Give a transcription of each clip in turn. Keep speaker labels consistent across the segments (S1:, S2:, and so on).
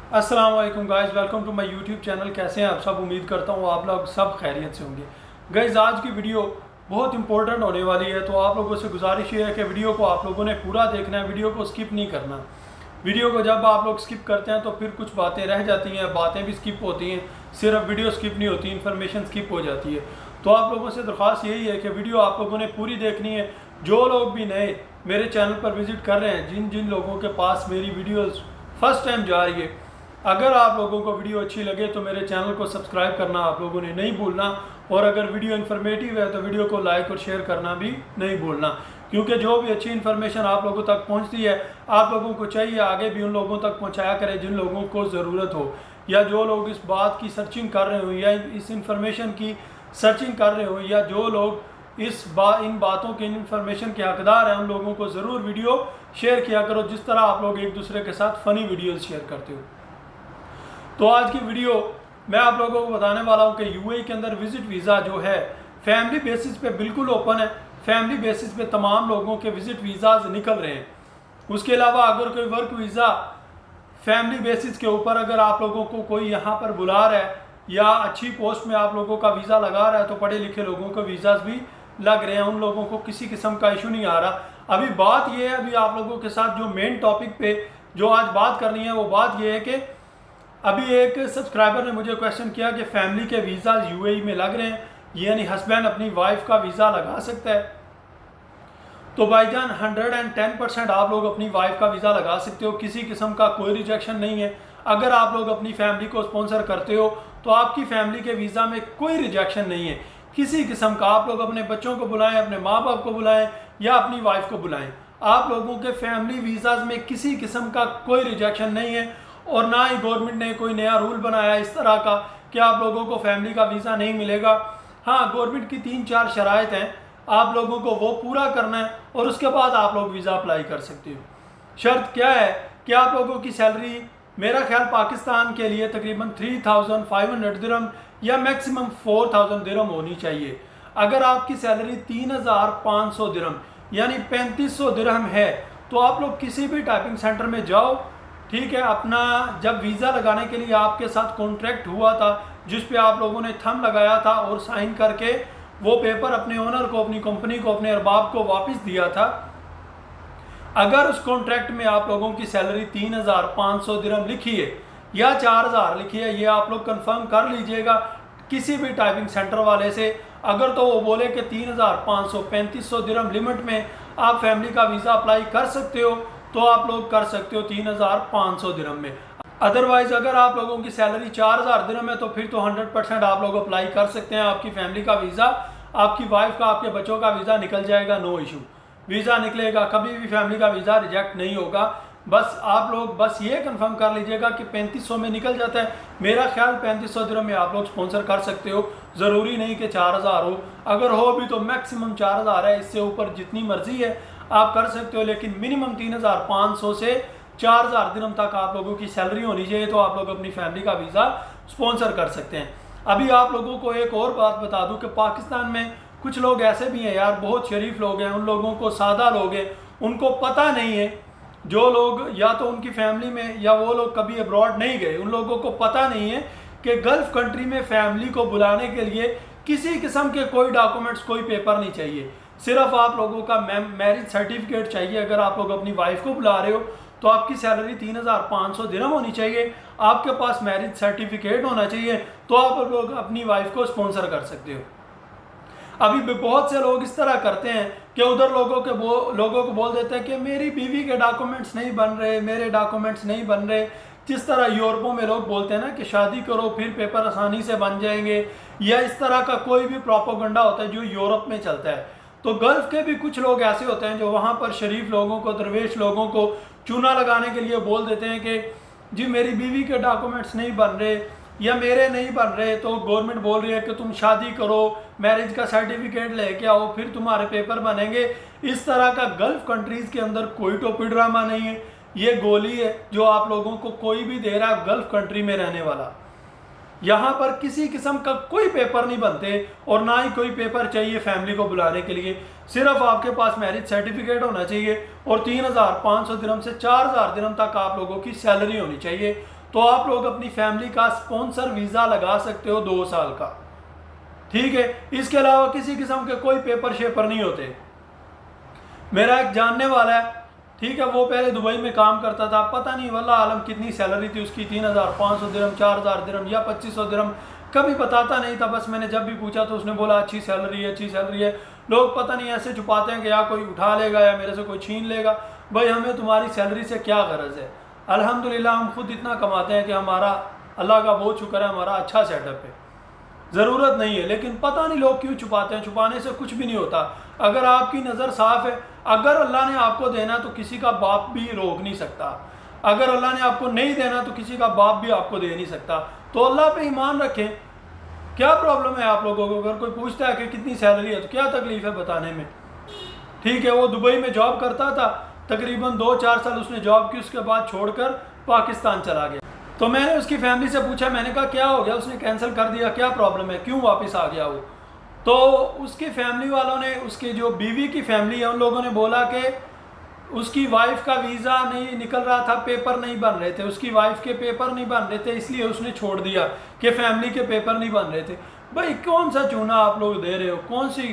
S1: अस्सलाम वालेकुम guys, welcome to my YouTube channel. कैसे हैं आप सब? उम्मीद करता हूँ आप लोग सब खैरियत से होंगे। गाइस, आज की वीडियो बहुत इंपॉर्टेंट होने वाली है, तो आप लोगों से गुजारिश ये है कि वीडियो को आप लोगों ने पूरा देखना है, वीडियो को स्किप नहीं करना। वीडियो को जब आप लोग स्किप करते हैं तो फिर कुछ बातें रह जाती हैं, बातें भी स्किप होती हैं, सिर्फ वीडियो स्किप नहीं होती, इन्फॉर्मेशन स्किप हो जाती है। तो आप लोगों से दरख्वास्त यही है कि वीडियो आप लोगों ने पूरी देखनी है। जो लोग भी नए मेरे चैनल पर विजिट कर रहे हैं, जिन जिन लोगों के पास मेरी वीडियोज़ फर्स्ट टाइम जा रही है, अगर आप लोगों को वीडियो अच्छी लगे तो मेरे चैनल को सब्सक्राइब करना आप लोगों ने नहीं भूलना, और अगर वीडियो इन्फॉर्मेटिव है तो वीडियो को लाइक और शेयर करना भी नहीं भूलना, क्योंकि जो भी अच्छी इन्फॉर्मेशन आप लोगों तक पहुंचती है, आप लोगों को चाहिए आगे भी उन लोगों तक पहुंचाया करें जिन लोगों को ज़रूरत हो, या जो लोग इस बात की सर्चिंग कर रहे हो, या इस इंफॉर्मेशन की सर्चिंग कर रहे हो, या जो लोग इन बातों के इन्फॉर्मेशन के हकदार हैं, उन लोगों को ज़रूर वीडियो शेयर किया करो, जिस तरह आप लोग एक दूसरे के साथ फ़नी वीडियोज़ शेयर करते हो। तो आज की वीडियो मैं आप लोगों को बताने वाला हूं कि यूएई के अंदर विजिट वीज़ा जो है फैमिली बेसिस पे बिल्कुल ओपन है। फैमिली बेसिस पे तमाम लोगों के विजिट वीज़ाज निकल रहे हैं। उसके अलावा अगर कोई वर्क वीज़ा फैमिली बेसिस के ऊपर अगर आप लोगों को कोई यहाँ पर बुला रहा है, या अच्छी पोस्ट में आप लोगों का वीज़ा लगा रहा है, तो पढ़े लिखे लोगों को वीज़ाज भी लग रहे हैं, उन लोगों को किसी किस्म का इशू नहीं आ रहा। अभी बात यह है, अभी आप लोगों के साथ जो मेन टॉपिक पे जो आज बात करनी है, वो बात यह है कि अभी एक सब्सक्राइबर ने मुझे क्वेश्चन किया कि फैमिली के वीज़ा यूएई में लग रहे हैं, यानी हस्बैंड अपनी वाइफ का वीज़ा लगा सकता है। तो भाईजान 110% आप लोग अपनी वाइफ का वीज़ा लगा सकते हो, किसी किस्म का कोई रिजेक्शन नहीं है। अगर आप लोग अपनी फैमिली को स्पॉन्सर करते हो तो आपकी फैमिली के वीज़ा में कोई रिजेक्शन नहीं है किसी किस्म का। आप लोग अपने बच्चों को बुलाएं, अपने माँ बाप को बुलाएं, या अपनी वाइफ को बुलाएं, आप लोगों के फैमिली वीज़ाज में किसी किस्म का कोई रिजेक्शन नहीं है। और ना ही गवर्नमेंट ने कोई नया रूल बनाया इस तरह का कि आप लोगों को फैमिली का वीज़ा नहीं मिलेगा। हाँ, गवर्नमेंट की 3-4 शराइत हैं, आप लोगों को वो पूरा करना है और उसके बाद आप लोग वीज़ा अप्लाई कर सकते हो। शर्त क्या है कि आप लोगों की सैलरी मेरा ख्याल पाकिस्तान के लिए तकरीबन 3500 दिरहम या मैक्सिमम 4000 दिरहम होनी चाहिए। अगर आपकी सैलरी 3500 दिरहम यानी 3500 दिरहम है, तो आप लोग किसी भी टाइपिंग सेंटर में जाओ, ठीक है। अपना जब वीज़ा लगाने के लिए आपके साथ कॉन्ट्रैक्ट हुआ था, जिस पे आप लोगों ने थंब लगाया था और साइन करके वो पेपर अपने ओनर को, अपनी कंपनी को, अपने अरबाब को वापस दिया था, अगर उस कॉन्ट्रैक्ट में आप लोगों की सैलरी 3500 दिरहम लिखी है या 4000 लिखी है, ये आप लोग कंफर्म कर लीजिएगा किसी भी टाइपिंग सेंटर वाले से। अगर तो वो बोले कि 3500 दिरहम लिमिट में आप फैमिली का वीज़ा अप्लाई कर सकते हो, तो आप लोग कर सकते हो 3500 दिरहम में। अदरवाइज अगर आप लोगों की सैलरी 4000 दिरहम है, तो फिर तो 100% आप लोग अप्लाई कर सकते हैं। आपकी फैमिली का वीज़ा, आपकी वाइफ का, आपके बच्चों का वीज़ा निकल जाएगा, नो इशू। वीज़ा निकलेगा, कभी भी फैमिली का वीज़ा रिजेक्ट नहीं होगा। बस आप लोग बस ये कंफर्म कर लीजिएगा कि 3500 में निकल जाता है। मेरा ख्याल 3500 दिरहम में आप लोग स्पॉन्सर कर सकते हो, ज़रूरी नहीं कि 4000 हो। अगर हो भी तो मैक्सिमम 4000 है, इससे ऊपर जितनी मर्जी है आप कर सकते हो, लेकिन मिनिमम 3500 से 4000 दिरहम तक आप लोगों की सैलरी होनी चाहिए, तो आप लोग अपनी फैमिली का वीज़ा स्पॉन्सर कर सकते हैं। अभी आप लोगों को एक और बात बता दूं कि पाकिस्तान में कुछ लोग ऐसे भी हैं यार, बहुत शरीफ लोग हैं, उन लोगों को, सादा लोग हैं, उनको पता नहीं है, जो लोग या तो उनकी फैमिली में या वो लोग कभी अब्रॉड नहीं गए, उन लोगों को पता नहीं है कि गल्फ़ कंट्री में फैमिली को बुलाने के लिए किसी किस्म के कोई डॉक्यूमेंट्स, कोई पेपर नहीं चाहिए। सिर्फ आप लोगों का मैरिज सर्टिफिकेट चाहिए। अगर आप लोग अपनी वाइफ को बुला रहे हो तो आपकी सैलरी 3500 दिरहम होनी चाहिए, आपके पास मैरिज सर्टिफिकेट होना चाहिए, तो आप लोग अपनी वाइफ को स्पॉन्सर कर सकते हो। अभी भी बहुत से लोग इस तरह करते हैं कि उधर लोगों को बोल देते हैं कि मेरी बीवी के डॉक्यूमेंट्स नहीं बन रहे, मेरे डॉक्यूमेंट्स नहीं बन रहे। जिस तरह यूरोपों में लोग बोलते हैं ना कि शादी करो फिर पेपर आसानी से बन जाएंगे, या इस तरह का कोई भी प्रोपोगंडा होता है जो यूरोप में चलता है। तो गल्फ़ के भी कुछ लोग ऐसे होते हैं जो वहाँ पर शरीफ लोगों को, दरवेश लोगों को चूना लगाने के लिए बोल देते हैं कि जी मेरी बीवी के डॉक्यूमेंट्स नहीं बन रहे या मेरे नहीं बन रहे, तो गवर्नमेंट बोल रही है कि तुम शादी करो, मैरिज का सर्टिफिकेट लेके आओ, फिर तुम्हारे पेपर बनेंगे। इस तरह का गल्फ़ कंट्रीज़ के अंदर कोई टोपी ड्रामा नहीं है, ये गोली है जो आप लोगों को कोई भी दे रहा है गल्फ़ कंट्री में रहने वाला। यहाँ पर किसी किस्म का कोई पेपर नहीं बनते और ना ही कोई पेपर चाहिए फैमिली को बुलाने के लिए। सिर्फ आपके पास मैरिज सर्टिफिकेट होना चाहिए और 3500 दिरहम से 4000 दिरहम तक आप लोगों की सैलरी होनी चाहिए। तो आप लोग अपनी फैमिली का स्पॉन्सर वीज़ा लगा सकते हो 2 साल का, ठीक है। इसके अलावा किसी किस्म के कोई पेपर शेपर नहीं होते। मेरा एक जानने वाला है, ठीक है, वो पहले दुबई में काम करता था, पता नहीं वल्लाह आलम कितनी सैलरी थी उसकी, 3,500 दिरहम, 4,000 दिरहम या 2,500 दिरहम, कभी बताता नहीं था। बस मैंने जब भी पूछा तो उसने बोला अच्छी सैलरी है, अच्छी सैलरी है। लोग पता नहीं ऐसे छुपाते हैं कि या कोई उठा लेगा या मेरे से कोई छीन लेगा। भाई हमें तुम्हारी सैलरी से क्या गरज है। अल्हम्दुलिल्लाह हम खुद इतना कमाते हैं कि हमारा अल्लाह का बहुत शुक्र है, हमारा अच्छा सेटअप है, ज़रूरत नहीं है। लेकिन पता नहीं लोग क्यों छुपाते हैं। छुपाने से कुछ भी नहीं होता। अगर आपकी नज़र साफ़ है, अगर अल्लाह ने आपको देना तो किसी का बाप भी रोक नहीं सकता। अगर अल्लाह ने आपको नहीं देना तो किसी का बाप भी आपको दे नहीं सकता। तो अल्लाह पे ईमान रखें। क्या प्रॉब्लम है आप लोगों को? अगर कोई पूछता है कि कितनी सैलरी है तो क्या तकलीफ है बताने में, ठीक है। वो दुबई में जॉब करता था, तकरीबन 2-4 साल उसने जॉब की, उसके बाद छोड़कर पाकिस्तान चला गया। तो मैंने उसकी फैमिली से पूछा, मैंने कहा क्या हो गया, उसने कैंसिल कर दिया, क्या प्रॉब्लम है, क्यों वापस आ गया वो? तो उसकी फैमिली वालों ने, उसकी जो बीवी की फैमिली है, उन लोगों ने बोला कि उसकी वाइफ का वीज़ा नहीं निकल रहा था, पेपर नहीं बन रहे थे, उसकी वाइफ के पेपर नहीं बन रहे थे, इसलिए उसने छोड़ दिया कि फैमिली के पेपर नहीं बन रहे थे। भाई कौन सा चूना आप लोग दे रहे हो, कौन सी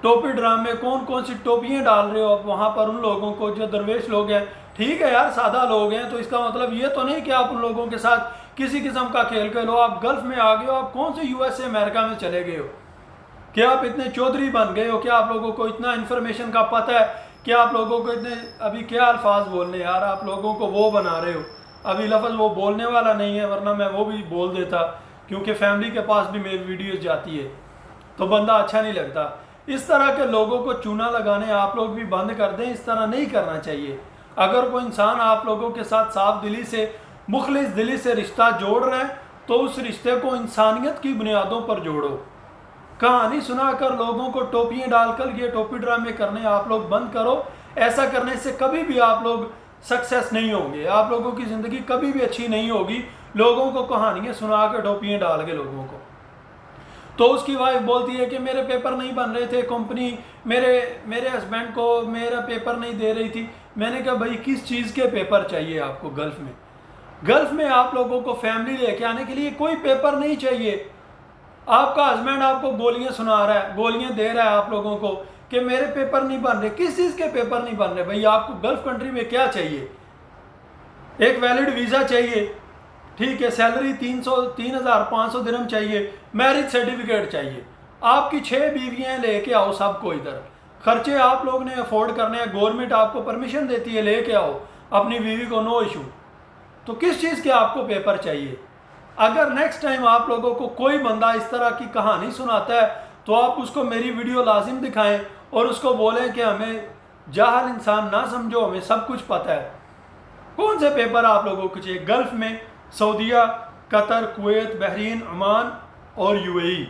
S1: टोपी ड्राम में कौन कौन सी टोपियाँ डाल रहे हो आप वहाँ पर उन लोगों को जो दरवेश लोग हैं। ठीक है यार, सादा लोग हैं, तो इसका मतलब ये तो नहीं कि आप उन लोगों के साथ किसी किस्म का खेल खेलो। आप गल्फ में आ गए हो, आप कौन से यूएसए अमेरिका में चले गए हो? क्या आप इतने चौधरी बन गए हो? क्या आप लोगों को इतना इन्फॉर्मेशन का पता है कि आप लोगों को इतने, अभी क्या अल्फाज बोलने यार, आप लोगों को वो बना रहे हो। अभी लफ्ज़ वो बोलने वाला नहीं है, वरना मैं वो भी बोल देता, क्योंकि फैमिली के पास भी मेरी वीडियोज़ जाती है तो बंदा अच्छा नहीं लगता। इस तरह के लोगों को चूना लगाने आप लोग भी बंद कर दें। इस तरह नहीं करना चाहिए। अगर कोई इंसान आप लोगों के साथ साफ दिली से, मुखलिस दिली से रिश्ता जोड़ रहे हैं तो उस रिश्ते को इंसानियत की बुनियादों पर जोड़ो। कहानी सुनाकर लोगों को टोपियाँ डालकर ये टोपी ड्रामे करने आप लोग बंद करो। ऐसा करने से कभी भी आप लोग सक्सेस नहीं होंगे। आप लोगों की ज़िंदगी कभी भी अच्छी नहीं होगी। लोगों को कहानियाँ सुना के टोपियाँ डाल के लोगों को। तो उसकी वाइफ बोलती है कि मेरे पेपर नहीं बन रहे थे, कंपनी मेरे हस्बैंड को मेरा पेपर नहीं दे रही थी। मैंने कहा भाई किस चीज़ के पेपर चाहिए आपको? गल्फ़ में, गल्फ़ में आप लोगों को फैमिली लेके आने के लिए कोई पेपर नहीं चाहिए। आपका हस्बैंड आपको गोलियां सुना रहा है, गोलियां दे रहा है आप लोगों को कि मेरे पेपर नहीं बन रहे। किस चीज़ के पेपर नहीं बन रहे? भाई आपको गल्फ़ कंट्री में क्या चाहिए? एक वैलिड वीज़ा चाहिए, ठीक है, सैलरी 3,500 दिरहम चाहिए, मैरिज सर्टिफिकेट चाहिए, आपकी 6 बीवियाँ लेके आओ सबको इधर। खर्चे आप लोग ने अफोर्ड करने हैं, गवर्नमेंट आपको परमिशन देती है, लेके आओ अपनी बीवी को, नो इशू। तो किस चीज़ के आपको पेपर चाहिए? अगर नेक्स्ट टाइम आप लोगों को कोई बंदा इस तरह की कहानी सुनाता है तो आप उसको मेरी वीडियो लाजिम दिखाएं और उसको बोलें कि हमें जाहल इंसान ना समझो, हमें सब कुछ पता है। कौन से पेपर आप लोगों को चाहिए? गल्फ़ में सऊदीया, कतर, कुवैत, बहरीन, ओमान और यूएई,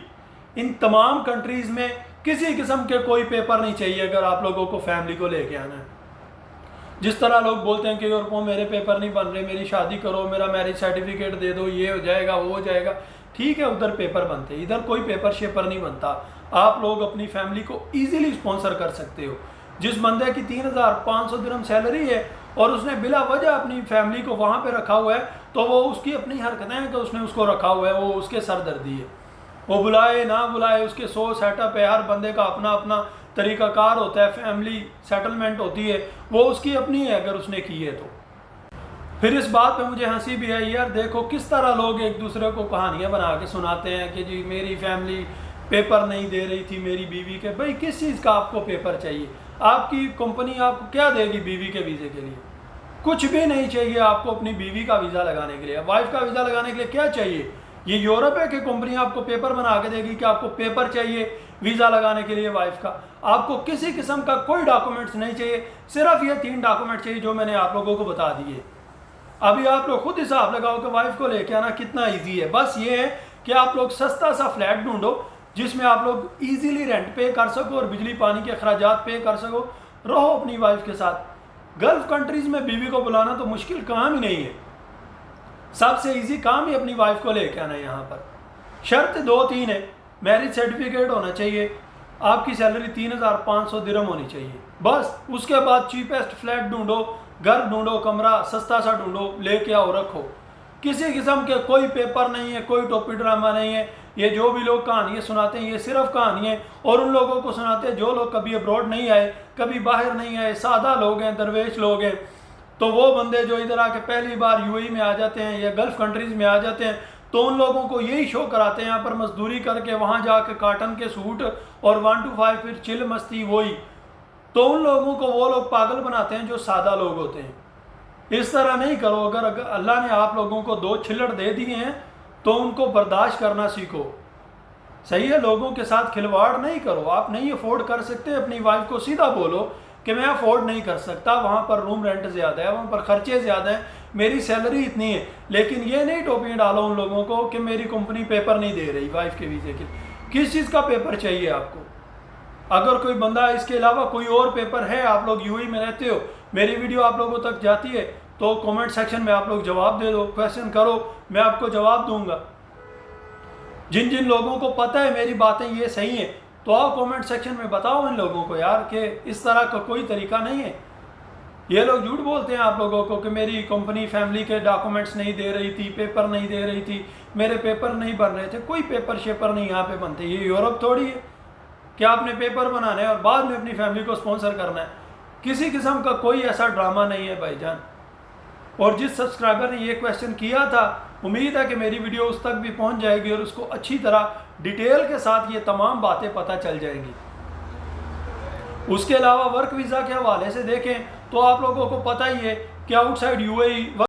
S1: इन तमाम कंट्रीज़ में किसी किस्म के कोई पेपर नहीं चाहिए अगर आप लोगों को फैमिली को लेके आना है। जिस तरह लोग बोलते हैं कि यूरोपों मेरे पेपर नहीं बन रहे, मेरी शादी करो, मेरा मैरिज सर्टिफिकेट दे दो, ये हो जाएगा वो हो जाएगा। ठीक है, उधर पेपर बनते, इधर कोई पेपर शेपर नहीं बनता। आप लोग अपनी फैमिली को ईजिली स्पॉन्सर कर सकते हो। जिस बंदे की 3,500 दिरहम सैलरी है और उसने बिला वजह अपनी फैमिली को वहाँ पर रखा हुआ है, तो वो उसकी अपनी हरकतें हैं कि उसने उसको रखा हुआ है, वो उसके सरदर्दी है। वो बुलाए ना बुलाए उसके 100 सेटअप है, हर बंदे का अपना अपना तरीक़ाकार होता है, फैमिली सेटलमेंट होती है, वो उसकी अपनी है अगर उसने की है तो। फिर इस बात पे मुझे हंसी भी आई, यार देखो किस तरह लोग एक दूसरे को कहानियाँ बना के सुनाते हैं कि जी मेरी फैमिली पेपर नहीं दे रही थी मेरी बीवी के। भाई किस चीज़ का आपको पेपर चाहिए? आपकी कंपनी आपको क्या देगी बीवी के वीज़े के लिए? कुछ भी नहीं चाहिए आपको अपनी बीवी का वीज़ा लगाने के लिए। वाइफ का वीज़ा लगाने के लिए क्या चाहिए? ये यूरोप है कि कंपनी आपको पेपर बना के देगी कि आपको पेपर चाहिए वीज़ा लगाने के लिए वाइफ का? आपको किसी किस्म का कोई डॉक्यूमेंट्स नहीं चाहिए, सिर्फ ये 3 डॉक्यूमेंट चाहिए जो मैंने आप लोगों को बता दिए। अभी आप लोग खुद हिसाब लगाओ कि वाइफ को लेके आना कितना ईजी है। बस ये है कि आप लोग सस्ता सा फ्लैट ढूंढो जिसमें आप लोग ईजिली रेंट पे कर सको और बिजली पानी के अखराजात पे कर सको, रहो अपनी वाइफ के साथ। गल्फ़ कंट्रीज़ में बीवी को बुलाना तो मुश्किल काम ही नहीं है, सबसे इजी काम ही अपनी वाइफ को लेके आना है। यहाँ पर शर्त 2-3 है। मैरिज सर्टिफिकेट होना चाहिए, आपकी सैलरी 3,500 दिरहम होनी चाहिए, बस। उसके बाद चीपेस्ट फ्लैट ढूंढो, घर ढूंढो, कमरा सस्ता सा ढूंढो, लेके आओ, रखो। किसी किस्म के कोई पेपर नहीं है, कोई टोपी ड्रामा नहीं है। ये जो भी लोग कहानियाँ सुनाते हैं ये सिर्फ कहानी है, और उन लोगों को सुनाते हैं जो लोग कभी अब्रॉड नहीं आए, कभी बाहर नहीं आए, सादा लोग हैं, दरवेश लोग हैं। तो वो बंदे जो इधर आके पहली बार यूएई में आ जाते हैं या गल्फ़ कंट्रीज़ में आ जाते हैं, तो उन लोगों को यही शो कराते हैं यहाँ पर मजदूरी करके, वहाँ जाके काटन के सूट और 1 to 5 फिर चिल मस्ती वही। तो उन लोगों को वो लोग पागल बनाते हैं जो सादा लोग होते हैं। इस तरह नहीं करो। अगर अल्लाह ने आप लोगों को 2 छिल्लड़ दे दिए हैं तो उनको बर्दाश्त करना सीखो। सही है, लोगों के साथ खिलवाड़ नहीं करो। आप नहीं अफोर्ड कर सकते, अपनी वाइफ को सीधा बोलो कि मैं अफोर्ड नहीं कर सकता, वहाँ पर रूम रेंट ज़्यादा है, वहाँ पर ख़र्चे ज़्यादा हैं, मेरी सैलरी इतनी है। लेकिन ये नहीं टोपियाँ डालो उन लोगों को कि मेरी कंपनी पेपर नहीं दे रही वाइफ के वीज़े के। किस चीज़ का पेपर चाहिए आपको? अगर कोई बंदा इसके अलावा कोई और पेपर है, आप लोग यूएई में रहते हो, मेरी वीडियो आप लोगों तक जाती है, तो कमेंट सेक्शन में आप लोग जवाब दे दो, क्वेश्चन करो, मैं आपको जवाब दूंगा। जिन जिन लोगों को पता है मेरी बातें ये सही हैं, तो आप कमेंट सेक्शन में बताओ इन लोगों को यार कि इस तरह का कोई तरीका नहीं है। ये लोग झूठ बोलते हैं आप लोगों को कि मेरी कंपनी फैमिली के डॉक्यूमेंट्स नहीं दे रही थी, पेपर नहीं दे रही थी, मेरे पेपर नहीं बन रहे थे। कोई पेपर शेपर नहीं यहाँ पे बनते। ये यूरोप थोड़ी है कि आपने पेपर बनाना है और बाद में अपनी फैमिली को स्पॉन्सर करना है। किसी किस्म का कोई ऐसा ड्रामा नहीं है भाईजान। और जिस सब्सक्राइबर ने ये क्वेश्चन किया था, उम्मीद है कि मेरी वीडियो उस तक भी पहुंच जाएगी और उसको अच्छी तरह डिटेल के साथ ये तमाम बातें पता चल जाएंगी। उसके अलावा वर्क वीज़ा के हवाले से देखें तो आप लोगों को पता ही है कि आउटसाइड यूएई